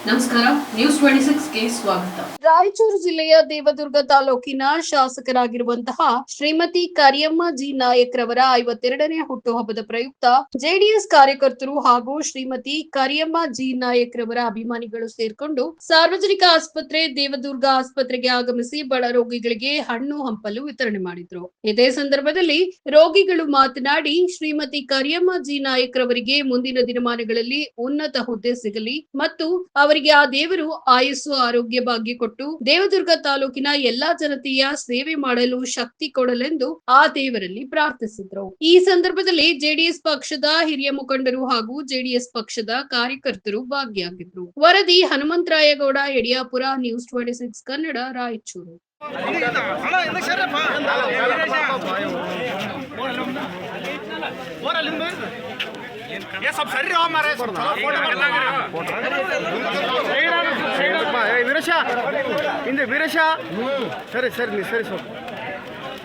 ನಮಸ್ಕಾರ, ನ್ಯೂಸ್ 26ಗೆ ಸ್ವಾಗತ. ರಾಯಚೂರು ಜಿಲ್ಲೆಯ ದೇವದುರ್ಗ ತಾಲೂಕಿನ ಶಾಸಕರಾಗಿರುವಂತಹ ಶ್ರೀಮತಿ ಕರಿಯಮ್ಮ ಜಿ ನಾಯಕ್ ರವರ 52ನೇ ಹುಟ್ಟುಹಬ್ಬದ ಪ್ರಯುಕ್ತ ಜೆಡಿಎಸ್ ಕಾರ್ಯಕರ್ತರು ಹಾಗೂ ಶ್ರೀಮತಿ ಕರಿಯಮ್ಮ ಜಿ ನಾಯಕ್ ರವರ ಅಭಿಮಾನಿಗಳು ಸೇರ್ಕೊಂಡು ಸಾರ್ವಜನಿಕ ಆಸ್ಪತ್ರೆ ದೇವದುರ್ಗ ಆಸ್ಪತ್ರೆಗೆ ಆಗಮಿಸಿ ಬಡ ರೋಗಿಗಳಿಗೆ ಹಣ್ಣು ಹಂಪಲು ವಿತರಣೆ ಮಾಡಿದ್ರು. ಇದೇ ಸಂದರ್ಭದಲ್ಲಿ ರೋಗಿಗಳು ಮಾತನಾಡಿ, ಶ್ರೀಮತಿ ಕರಿಯಮ್ಮ ಜಿ ನಾಯಕ್ ರವರಿಗೆ ಮುಂದಿನ ದಿನಮಾನಗಳಲ್ಲಿ ಉನ್ನತ ಹುದ್ದೆ ಸಿಗಲಿ ಮತ್ತು ಅವರಿಗೆ ಆ ದೇವರು ಆಯುಸ್ಸು ಆರೋಗ್ಯ ಭಾಗ್ಯ ಕೊಟ್ಟು ದೇವದುರ್ಗ ತಾಲೂಕಿನ ಎಲ್ಲಾ ಜನತೆಯ ಸೇವೆ ಮಾಡಲು ಶಕ್ತಿ ಕೊಡಲೆಂದು ಆ ದೇವರಲ್ಲಿ ಪ್ರಾರ್ಥಿಸಿದ್ರು. ಈ ಸಂದರ್ಭದಲ್ಲಿ ಜೆಡಿಎಸ್ ಪಕ್ಷದ ಹಿರಿಯ ಮುಖಂಡರು ಹಾಗೂ ಜೆಡಿಎಸ್ ಪಕ್ಷದ ಕಾರ್ಯಕರ್ತರು ಭಾಗಿಯಾಗಿದ್ರು. ವರದಿ ಹನುಮಂತರಾಯಗೌಡ, ಯಡಿಯಾಪುರ, ನ್ಯೂಸ್ 26 ಕನ್ನಡ, ರಾಯಚೂರು. ये सब सर रहा हमारे ವೀರೇಶ ಹಿಂದೆ ವೀರೇಶ ಸರಿ ಸರಿ ನೀವು ಸರಿ ಸ್ವಲ್ಪ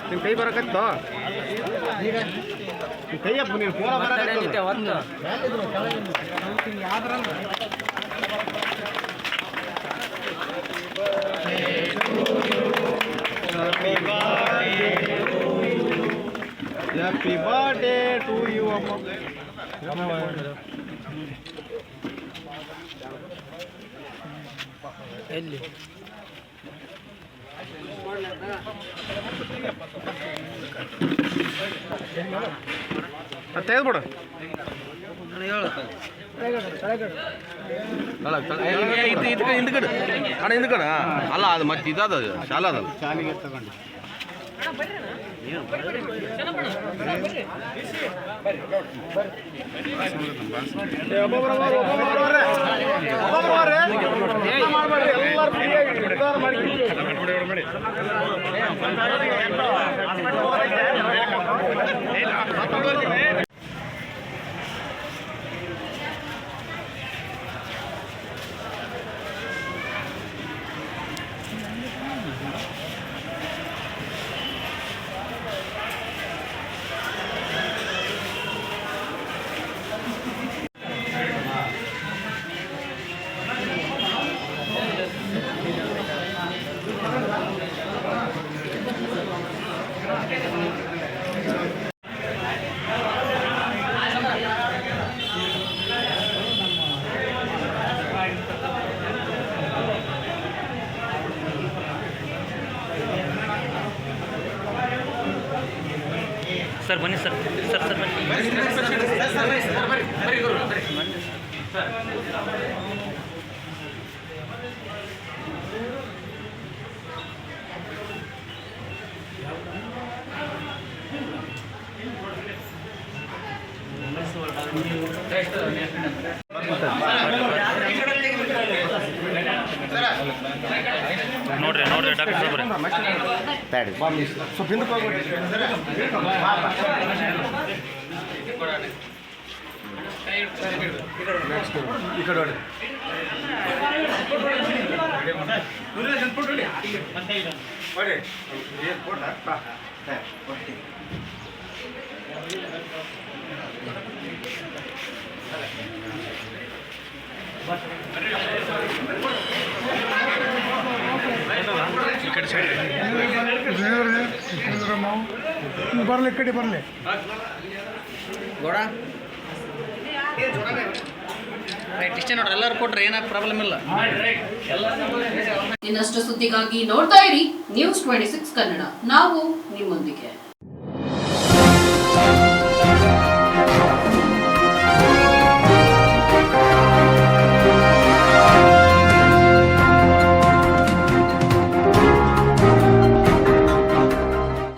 ನಿಮ್ಮ ಕೈ ಬರಕತ್ತೋ ಕೈಯಪ್ಪ ನೀವು ಫೋನ ಬರಕತ್ತೆ ಒಂದು ಹ್ಯಾಪಿ ಬರ್ಡೇ ಟು ಯು ಅಮ್ಮ ಎಲ್ಲಿ ತೆಗೆದ್ಬಿಡು ಹಿಂದ್ಗಡೆ ಅಣ್ಣ ಹಿಂದ್ಗಡೆ ಅಲ್ಲ ಅದು ಮತ್ತೆ ಇದಾದ ಶಾಲ ಅದಲ್ಲ ಶಾಲೆಗೆ ತಗೊಂಡು ಸರ್ ಬನ್ನಿ ಸರ್ ಸರ್ ಸರ್ ನೋಡ್ರಿ ನೋಡ್ರಿ ಡಾಕ್ಟರ್ ಸಾಬ್ರೆ ಸ್ವಲ್ಪ ಹಿಂದಕ್ಕೆ ಹೋಗ್ಬಿಡಿ ಈ ಕಡೆ ನೋಡಿ ಈ ಕಡೆ ಸೈಡ್ ಬರಲಿ ಕಡೆ ಬರಲಿ ಗೋಡ ರೈಟ್ ಇಷ್ಟೇ ನೋಡ್ರಿ, ಎಲ್ಲರೂ ಕೊಟ್ರೆ ಏನಾಗ ಪ್ರಾಬ್ಲಮ್ ಇಲ್ಲ. ಇನ್ನಷ್ಟು ಸುದ್ದಿಗಾಗಿ ನೋಡ್ತಾ ಇರಿ ನ್ಯೂಸ್ 26 ಕನ್ನಡ, ನಾವು ನಿಮ್ಮೊಂದಿಗೆ.